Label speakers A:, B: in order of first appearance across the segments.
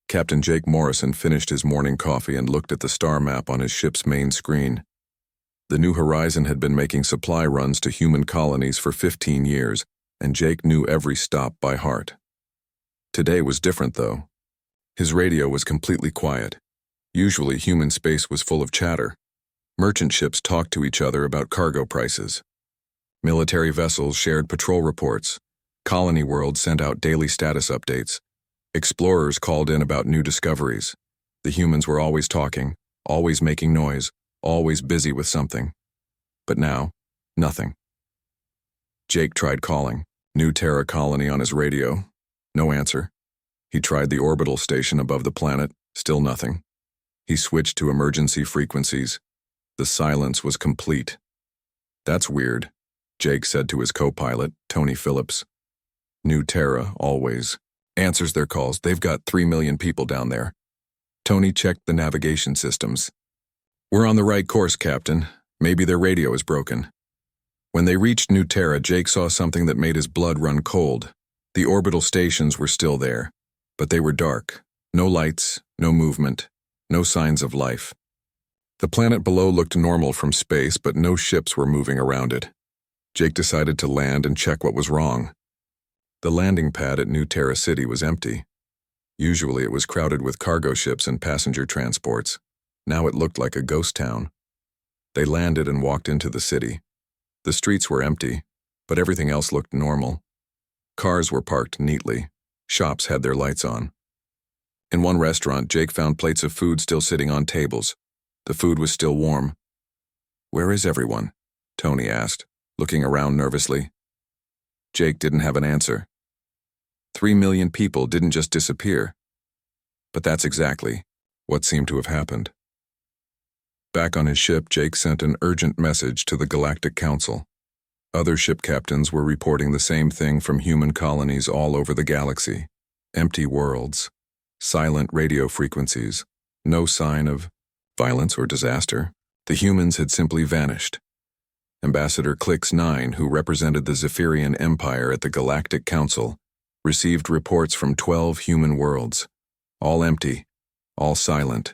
A: Captain Jake Morrison finished his morning coffee and looked at the star map on his ship's main screen. The New Horizon had been making supply runs to human colonies for 15 years, and Jake knew every stop by heart. Today was different, though. His radio was completely quiet. Usually, human space was full of chatter. Merchant ships talked to each other about cargo prices. Military vessels shared patrol reports. Colony worlds sent out daily status updates. Explorers called in about new discoveries. The humans were always talking, always making noise, always busy with something. But now, nothing. Jake tried calling. New Terra colony on his radio. No answer. He tried the orbital station above the planet. Still nothing. He switched to emergency frequencies. The silence was complete. "That's weird," Jake said to his co-pilot, Tony Phillips. New Terra, always. Answers their calls. They've got 3 million people down there. Tony checked the navigation systems. "We're on the right course, Captain. Maybe their radio is broken." When they reached New Terra, Jake saw something that made his blood run cold. The orbital stations were still there, but they were dark. No lights, no movement, no signs of life. The planet below looked normal from space, but no ships were moving around it. Jake decided to land and check what was wrong. The landing pad at New Terra City was empty. Usually it was crowded with cargo ships and passenger transports. Now it looked like a ghost town. They landed and walked into the city. The streets were empty, but everything else looked normal. Cars were parked neatly. Shops had their lights on. In one restaurant, Jake found plates of food still sitting on tables. The food was still warm. "Where is everyone?" Tony asked, looking around nervously. Jake didn't have an answer. 3 million people didn't just disappear. But that's exactly what seemed to have happened. Back on his ship, Jake sent an urgent message to the Galactic Council. Other ship captains were reporting the same thing from human colonies all over the galaxy. Empty worlds, silent radio frequencies, no sign of violence or disaster. The humans had simply vanished. Ambassador Clix 9, who represented the Zephyrian Empire at the Galactic Council, received reports from 12 human worlds, all empty, all silent.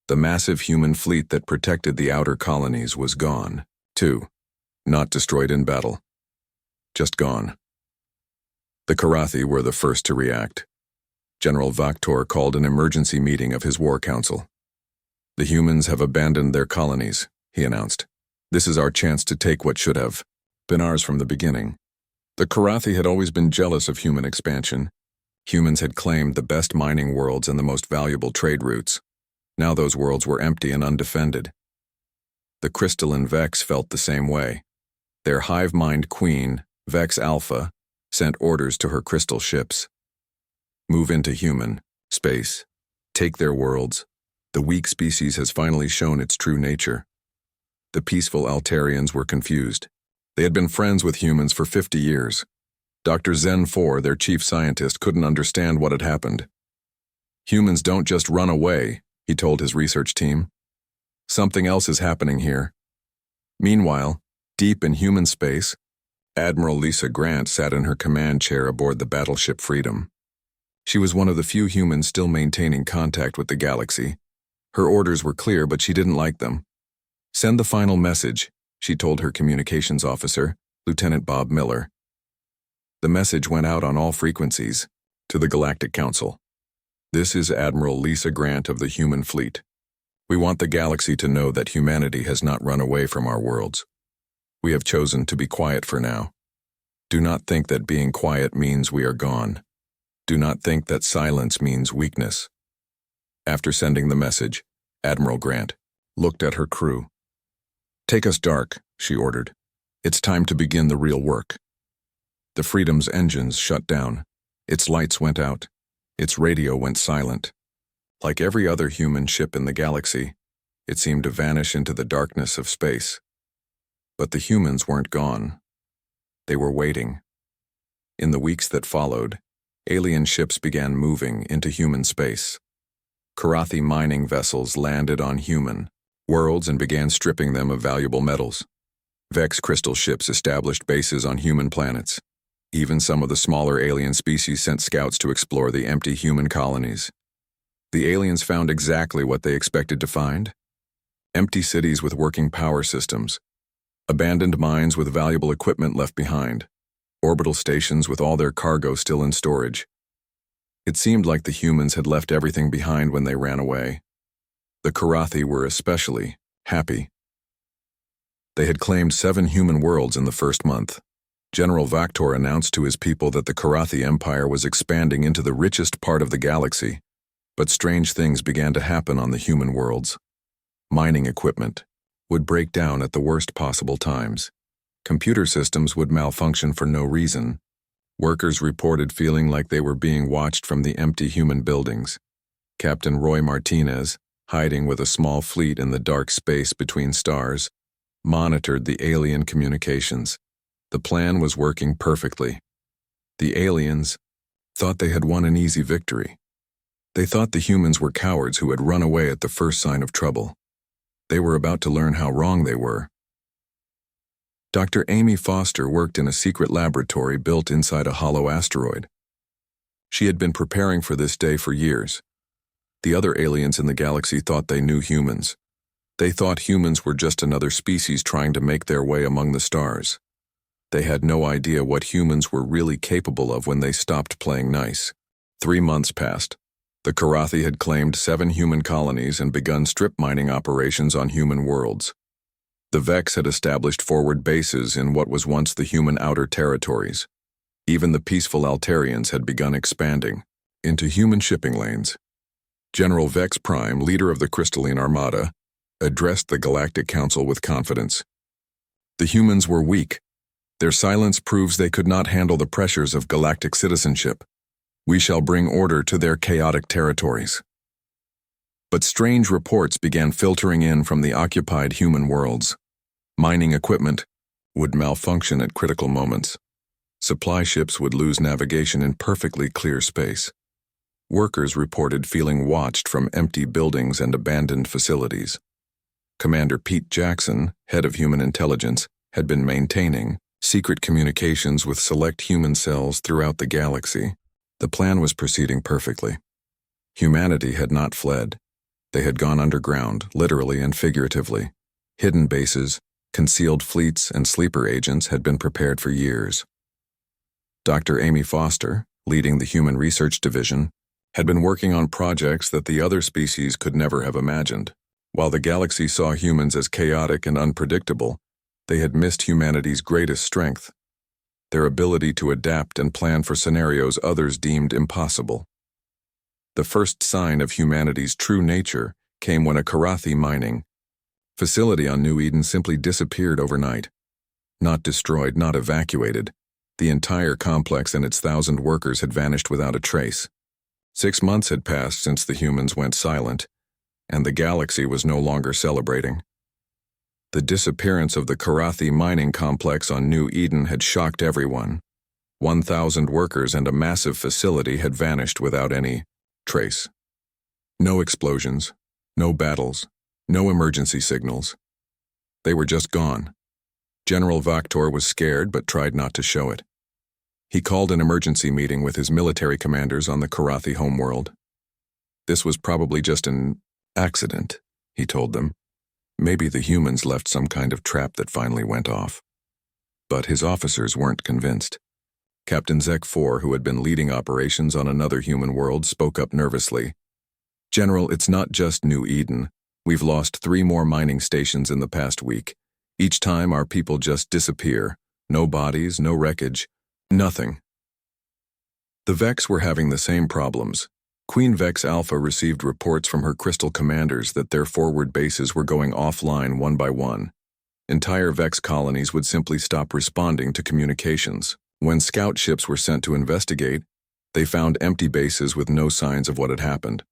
A: The massive human fleet that protected the outer colonies was gone, too. Not destroyed in battle. Just gone. The Karathi were the first to react. General Vaktor called an emergency meeting of his war council. "The humans have abandoned their colonies," he announced. "This is our chance to take what should have been ours from the beginning." The Karathi had always been jealous of human expansion. Humans had claimed the best mining worlds and the most valuable trade routes. Now those worlds were empty and undefended. The crystalline Vex felt the same way. Their hive-mind queen, Vex Alpha, sent orders to her crystal ships. "Move into human space. Take their worlds. The weak species has finally shown its true nature." The peaceful Altarians were confused. They had been friends with humans for 50 years. Dr. Zen 4, their chief scientist, couldn't understand what had happened. "Humans don't just run away," he told his research team. "Something else is happening here." Meanwhile, deep in human space, Admiral Lisa Grant sat in her command chair aboard the battleship Freedom. She was one of the few humans still maintaining contact with the galaxy. Her orders were clear, but she didn't like them. "Send the final message," she told her communications officer, Lieutenant Bob Miller. The message went out on all frequencies to the Galactic Council. "This is Admiral Lisa Grant of the human fleet. We want the galaxy to know that humanity has not run away from our worlds. We have chosen to be quiet for now. Do not think that being quiet means we are gone. Do not think that silence means weakness." After sending the message, Admiral Grant looked at her crew. "Take us dark," she ordered. "It's time to begin the real work." The Freedom's engines shut down. Its lights went out. Its radio went silent. Like every other human ship in the galaxy, it seemed to vanish into the darkness of space. But the humans weren't gone. They were waiting. In the weeks that followed, alien ships began moving into human space. Karathi mining vessels landed on human worlds and began stripping them of valuable metals. Vex crystal ships established bases on human planets. Even some of the smaller alien species sent scouts to explore the empty human colonies. The aliens found exactly what they expected to find: empty cities with working power systems, abandoned mines with valuable equipment left behind, orbital stations with all their cargo still in storage. It seemed like the humans had left everything behind when they ran away. The Karathi were especially happy. They had claimed 7 human worlds in the first month. General Vaktor announced to his people that the Karathi Empire was expanding into the richest part of the galaxy, but strange things began to happen on the human worlds. Mining equipment would break down at the worst possible times. Computer systems would malfunction for no reason. Workers reported feeling like they were being watched from the empty human buildings. Captain Roy Martinez, hiding with a small fleet in the dark space between stars, monitored the alien communications. The plan was working perfectly. The aliens thought they had won an easy victory. They thought the humans were cowards who had run away at the first sign of trouble. They were about to learn how wrong they were. Dr. Amy Foster worked in a secret laboratory built inside a hollow asteroid. She had been preparing for this day for years. The other aliens in the galaxy thought they knew humans. They thought humans were just another species trying to make their way among the stars. They had no idea what humans were really capable of when they stopped playing nice. 3 months passed. The Karathi had claimed 7 human colonies and begun strip mining operations on human worlds. The Vex had established forward bases in what was once the human outer territories. Even the peaceful Altarians had begun expanding into human shipping lanes. General Vex Prime, leader of the Crystalline Armada, addressed the Galactic Council with confidence. The humans were weak. Their silence proves they could not handle the pressures of galactic citizenship. We shall bring order to their chaotic territories. But strange reports began filtering in from the occupied human worlds. Mining equipment would malfunction at critical moments. Supply ships would lose navigation in perfectly clear space. Workers reported feeling watched from empty buildings and abandoned facilities. Commander Pete Jackson, head of human intelligence, had been maintaining secret communications with select human cells throughout the galaxy. The plan was proceeding perfectly. Humanity had not fled. They had gone underground, literally and figuratively. Hidden bases, concealed fleets, and sleeper agents had been prepared for years. Dr. Amy Foster, leading the Human Research Division, had been working on projects that the other species could never have imagined. While the galaxy saw humans as chaotic and unpredictable, they had missed humanity's greatest strength: their ability to adapt and plan for scenarios others deemed impossible. The first sign of humanity's true nature came when a Karathi mining facility on New Eden simply disappeared overnight. Not destroyed, not evacuated. The entire complex and its 1,000 workers had vanished without a trace. 6 months had passed since the humans went silent, and the galaxy was no longer celebrating. The disappearance of the Karathi mining complex on New Eden had shocked everyone. 1,000 workers and a massive facility had vanished without any trace. No explosions, no battles, no emergency signals. They were just gone. General Vaktor was scared but tried not to show it. He called an emergency meeting with his military commanders on the Karathi homeworld. This was probably just an accident, he told them. Maybe the humans left some kind of trap that finally went off. But his officers weren't convinced. Captain Zek 4, who had been leading operations on another human world, spoke up nervously. "General, it's not just New Eden. We've lost 3 more mining stations in the past week. Each time our people just disappear. No bodies, no wreckage, nothing." The Vex were having the same problems. Queen Vex Alpha received reports from her crystal commanders that their forward bases were going offline one by one. Entire Vex colonies would simply stop responding to communications. When scout ships were sent to investigate, they found empty bases with no signs of what had happened.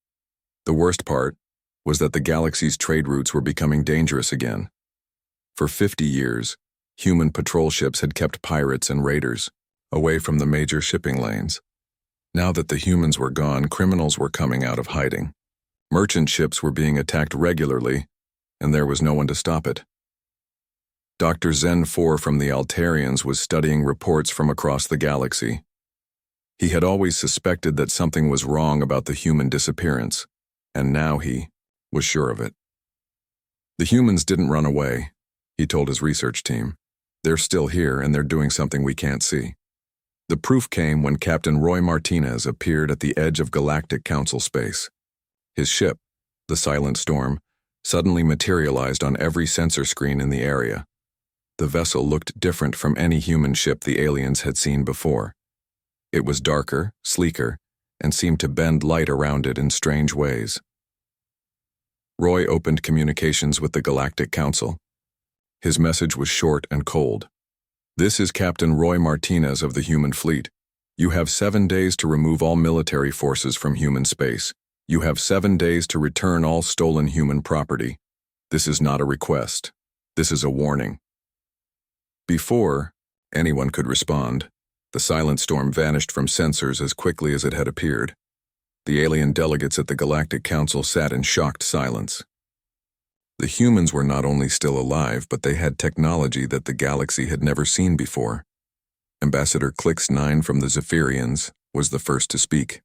A: The worst part was that the galaxy's trade routes were becoming dangerous again. For 50 years, human patrol ships had kept pirates and raiders away from the major shipping lanes. Now that the humans were gone, criminals were coming out of hiding. Merchant ships were being attacked regularly, and there was no one to stop it. Dr. Zen 4 from the Altarians was studying reports from across the galaxy. He had always suspected that something was wrong about the human disappearance. and now he was sure of it. The humans didn't run away, he told his research team. They're still here, and they're doing something we can't see. The proof came when Captain Roy Martinez appeared at the edge of Galactic Council space. His ship, the Silent Storm, suddenly materialized on every sensor screen in the area. The vessel looked different from any human ship the aliens had seen before. It was darker, sleeker, and seemed to bend light around it in strange ways. Roy opened communications with the Galactic Council. His message was short and cold. This is Captain Roy Martinez of the human fleet. You have 7 days to remove all military forces from human space. You have 7 days to return all stolen human property. This is not a request. This is a warning. Before anyone could respond, the Silent Storm vanished from sensors as quickly as it had appeared. The alien delegates at the Galactic Council sat in shocked silence. The humans were not only still alive, but they had technology that the galaxy had never seen before. Ambassador Clix 9 from the Zephyrians was the first to speak.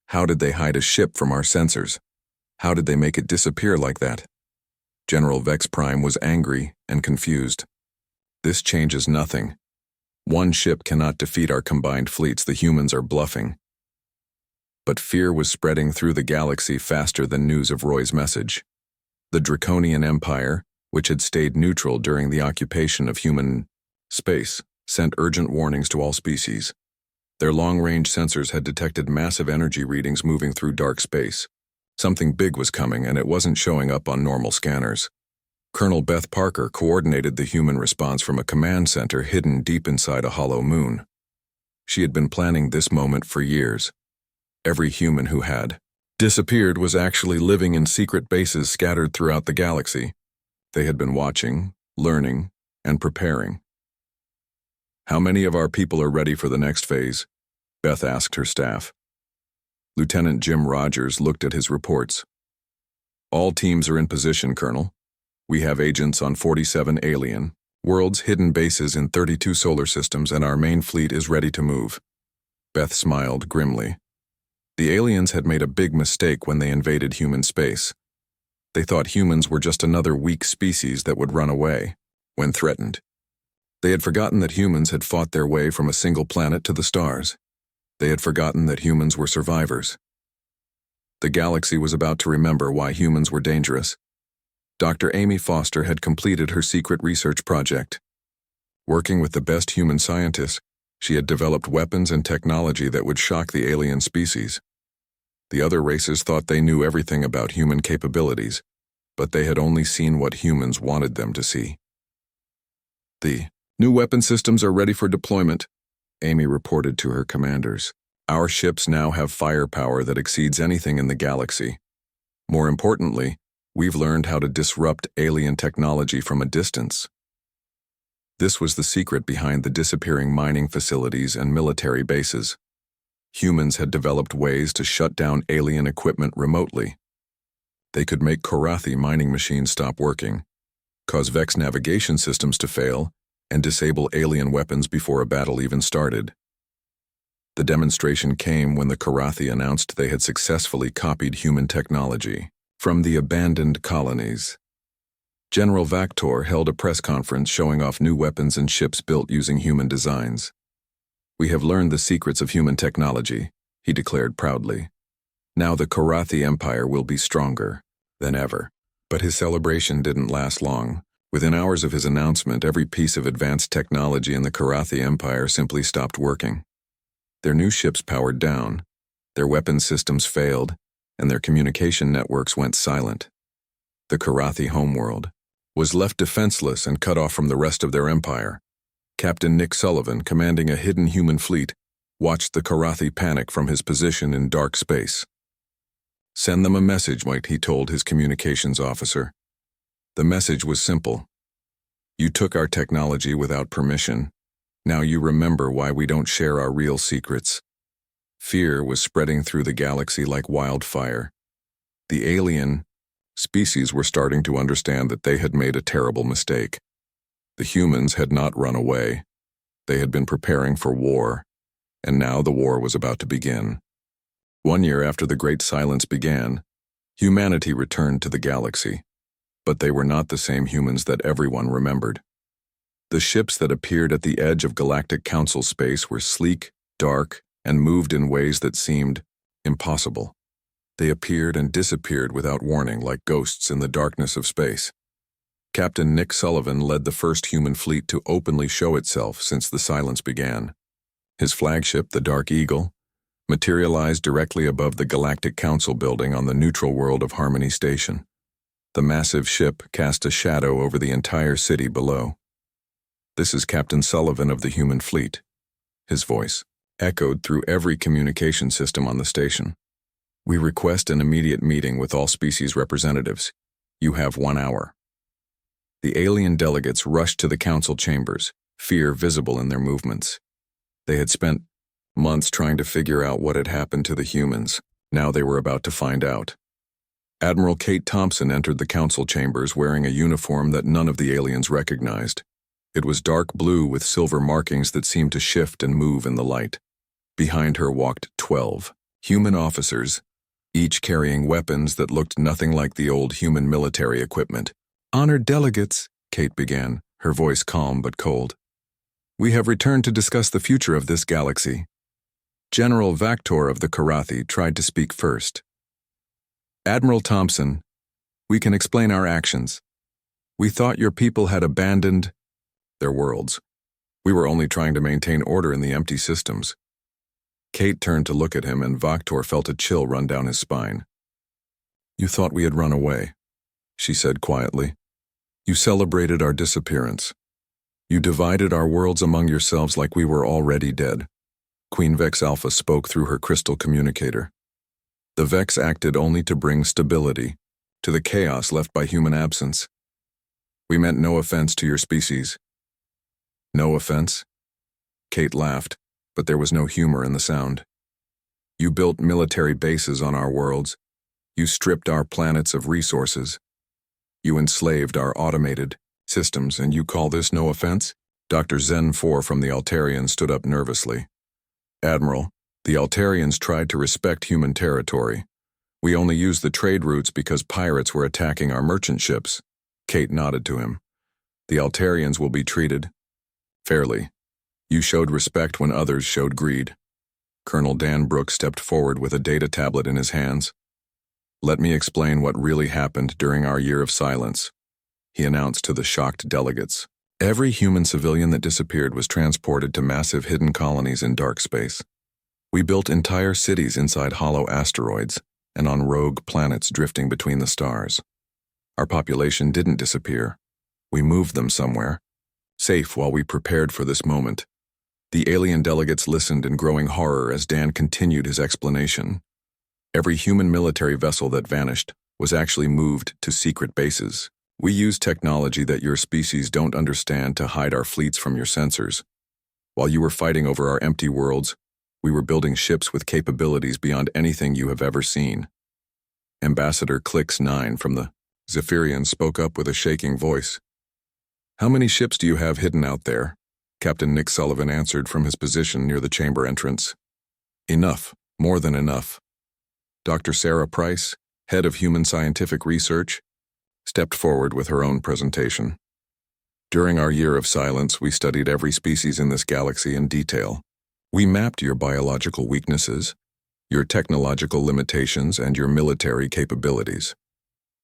A: How did they hide a ship from our sensors? How did they make it disappear like that? General Vex Prime was angry and confused. This changes nothing. One ship cannot defeat our combined fleets. The humans are bluffing. But fear was spreading through the galaxy faster than news of Roy's message. The Draconian Empire, which had stayed neutral during the occupation of human space, sent urgent warnings to all species. Their long-range sensors had detected massive energy readings moving through dark space. Something big was coming, and it wasn't showing up on normal scanners. Colonel Beth Parker coordinated the human response from a command center hidden deep inside a hollow moon. She had been planning this moment for years. Every human who had disappeared was actually living in secret bases scattered throughout the galaxy. They had been watching, learning, and preparing. How many of our people are ready for the next phase? Beth asked her staff. Lieutenant Jim Rogers looked at his reports. All teams are in position, Colonel. We have agents on 47 alien worlds, hidden bases in 32 solar systems, and our main fleet is ready to move. Beth smiled grimly. The aliens had made a big mistake when they invaded human space. They thought humans were just another weak species that would run away when threatened. They had forgotten that humans had fought their way from a single planet to the stars. They had forgotten that humans were survivors. The galaxy was about to remember why humans were dangerous. Dr. Amy Foster had completed her secret research project. Working with the best human scientists, she had developed weapons and technology that would shock the alien species. The other races thought they knew everything about human capabilities, but they had only seen what humans wanted them to see. The new weapon systems are ready for deployment, Amy reported to her commanders. Our ships now have firepower that exceeds anything in the galaxy. More importantly, we've learned how to disrupt alien technology from a distance. This was the secret behind the disappearing mining facilities and military bases. Humans had developed ways to shut down alien equipment remotely. They could make Korathi mining machines stop working, cause Vex navigation systems to fail, and disable alien weapons before a battle even started. The demonstration came when the Korathi announced they had successfully copied human technology from the abandoned colonies. General Vactor held a press conference showing off new weapons and ships built using human designs. We have learned the secrets of human technology, he declared proudly. Now the Korathi Empire will be stronger than ever. But his celebration didn't last long. Within hours of his announcement, every piece of advanced technology in the Korathi Empire simply stopped working. Their new ships powered down, their weapon systems failed, and their communication networks went silent. The Korathi homeworld was left defenseless and cut off from the rest of their empire. Captain Nick Sullivan, commanding a hidden human fleet, watched the Korathi panic from his position in dark space. Send them a message, Mike, he told his communications officer. The message was simple. You took our technology without permission. Now you remember why we don't share our real secrets. Fear was spreading through the galaxy like wildfire. The alien species were starting to understand that they had made a terrible mistake. The humans had not run away. They had been preparing for war, and now the war was about to begin. 1 year after the Great Silence began, Humanity returned to the galaxy, but they were not the same humans that everyone remembered. The ships that appeared at the edge of Galactic Council space were sleek, dark, and moved in ways that seemed impossible. They appeared and disappeared without warning, like ghosts in the darkness of space. Captain Nick Sullivan led the first human fleet to openly show itself since the silence began. His flagship, the Dark Eagle, materialized directly above the Galactic Council building on the neutral world of Harmony Station. The massive ship cast a shadow over the entire city below. "This is Captain Sullivan of the human fleet." His voice echoed through every communication system on the station. "We request an immediate meeting with all species representatives. You have 1 hour." The alien delegates rushed to the council chambers, fear visible in their movements. They had spent months trying to figure out what had happened to the humans. Now they were about to find out. Admiral Kate Thompson entered the council chambers wearing a uniform that none of the aliens recognized. It was dark blue with silver markings that seemed to shift and move in the light. Behind her walked 12 human officers, each carrying weapons that looked nothing like the old human military equipment. "Honored delegates," Kate began, her voice calm but cold. "We have returned to discuss the future of this galaxy." General Vactor of the Karathi tried to speak first. "Admiral Thompson, we can explain our actions. We thought your people had abandoned their worlds. We were only trying to maintain order in the empty systems." Kate turned to look at him, and Vactor felt a chill run down his spine. "You thought we had run away," she said quietly. "You celebrated our disappearance. You divided our worlds among yourselves like we were already dead." Queen Vex Alpha spoke through her crystal communicator. "The Vex acted only to bring stability to the chaos left by human absence. We meant no offense to your species." "No offense?" Kate laughed, but there was no humor in the sound. "You built military bases on our worlds. You stripped our planets of resources. You enslaved our automated systems, and you call this no offense?" Dr. Zen 4 from the Altarians stood up nervously. "Admiral, the Altarians tried to respect human territory. We only used the trade routes because pirates were attacking our merchant ships." Kate nodded to him. "The Altarians will be treated fairly. You showed respect when others showed greed." Colonel Dan Brooks stepped forward with a data tablet in his hands. "Let me explain what really happened during our year of silence," he announced to the shocked delegates. "Every human civilian that disappeared was transported to massive hidden colonies in dark space. We built entire cities inside hollow asteroids and on rogue planets drifting between the stars. Our population didn't disappear. We moved them somewhere, safe while we prepared for this moment." The alien delegates listened in growing horror as Dan continued his explanation. Every human military vessel that vanished was actually moved to secret bases. We use technology that your species don't understand to hide our fleets from your sensors. While you were fighting over our empty worlds, we were building ships with capabilities beyond anything you have ever seen. Ambassador Clicks 9 from the Zephyrians spoke up with a shaking voice. "How many ships do you have hidden out there?" Captain Nick Sullivan answered from his position near the chamber entrance. "Enough, more than enough." Dr. Sarah Price, head of Human Scientific Research, stepped forward with her own presentation. "During our year of silence, we studied every species in this galaxy in detail. We mapped your biological weaknesses, your technological limitations, and your military capabilities.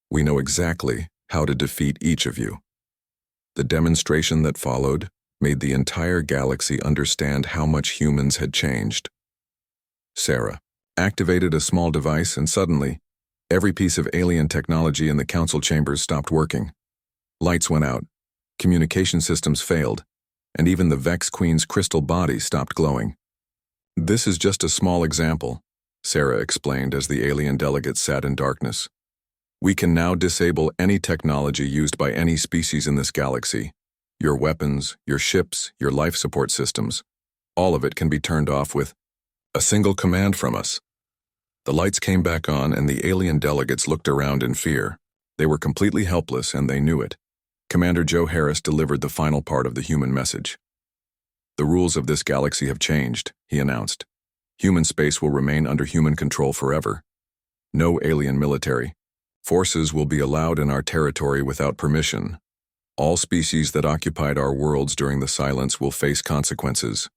A: We know exactly how to defeat each of you." The demonstration that followed made the entire galaxy understand how much humans had changed. Sarah activated a small device, and suddenly, every piece of alien technology in the council chambers stopped working. Lights went out, communication systems failed, and even the Vex Queen's crystal body stopped glowing. "This is just a small example," Sarah explained as the alien delegates sat in darkness. "We can now disable any technology used by any species in this galaxy. Your weapons, your ships, your life support systems. All of it can be turned off with a single command from us." The lights came back on, and the alien delegates looked around in fear. They were completely helpless, and they knew it. Commander Joe Harris delivered the final part of the human message. "The rules of this galaxy have changed," he announced. "Human space will remain under human control forever. No alien military, Forces will be allowed in our territory without permission. All species that occupied our worlds during the silence will face consequences.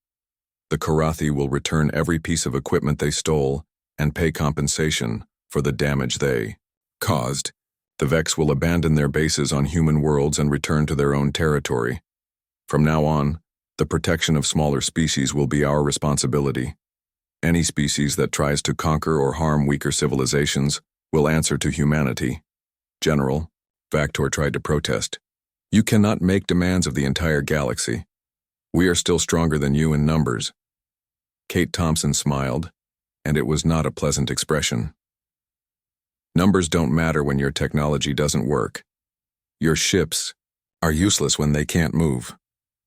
A: The Karathi will return every piece of equipment they stole and pay compensation for the damage they caused. The Vex will abandon their bases on human worlds and return to their own territory. From now on, the protection of smaller species will be our responsibility. Any species that tries to conquer or harm weaker civilizations will answer to humanity. General, Vactor tried to protest. You cannot make demands of the entire galaxy. We are still stronger than you in numbers. Kate Thompson smiled, and it was not a pleasant expression. Numbers don't matter when your technology doesn't work. Your ships are useless when they can't move.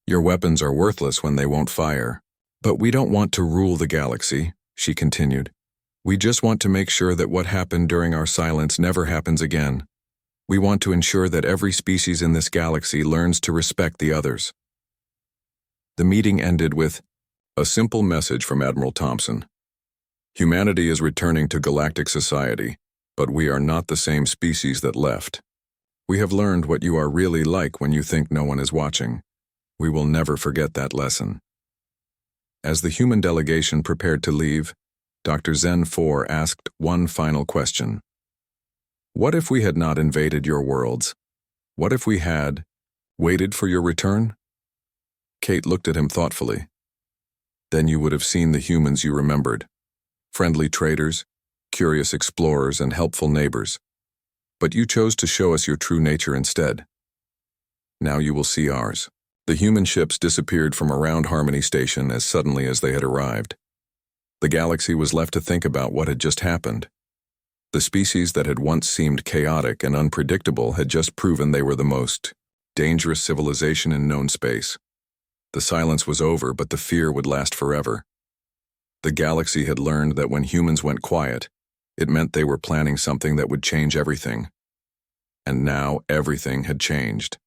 A: Your weapons are worthless when they won't fire. But we don't want to rule the galaxy, she continued. We just want to make sure that what happened during our silence never happens again. We want to ensure that every species in this galaxy learns to respect the others. The meeting ended with a simple message from Admiral Thompson. Humanity is returning to galactic society, but we are not the same species that left. We have learned what you are really like when you think no one is watching. We will never forget that lesson. As the human delegation prepared to leave, Dr. Zen 4 asked one final question. What if we had not invaded your worlds? What if we had waited for your return? Kate looked at him thoughtfully. Then you would have seen the humans you remembered. Friendly traders, curious explorers, and helpful neighbors. But you chose to show us your true nature instead. Now you will see ours. The human ships disappeared from around Harmony Station as suddenly as they had arrived. The galaxy was left to think about what had just happened. The species that had once seemed chaotic and unpredictable had just proven they were the most dangerous civilization in known space. The silence was over, but the fear would last forever. The galaxy had learned that when humans went quiet, it meant they were planning something that would change everything. And now everything had changed.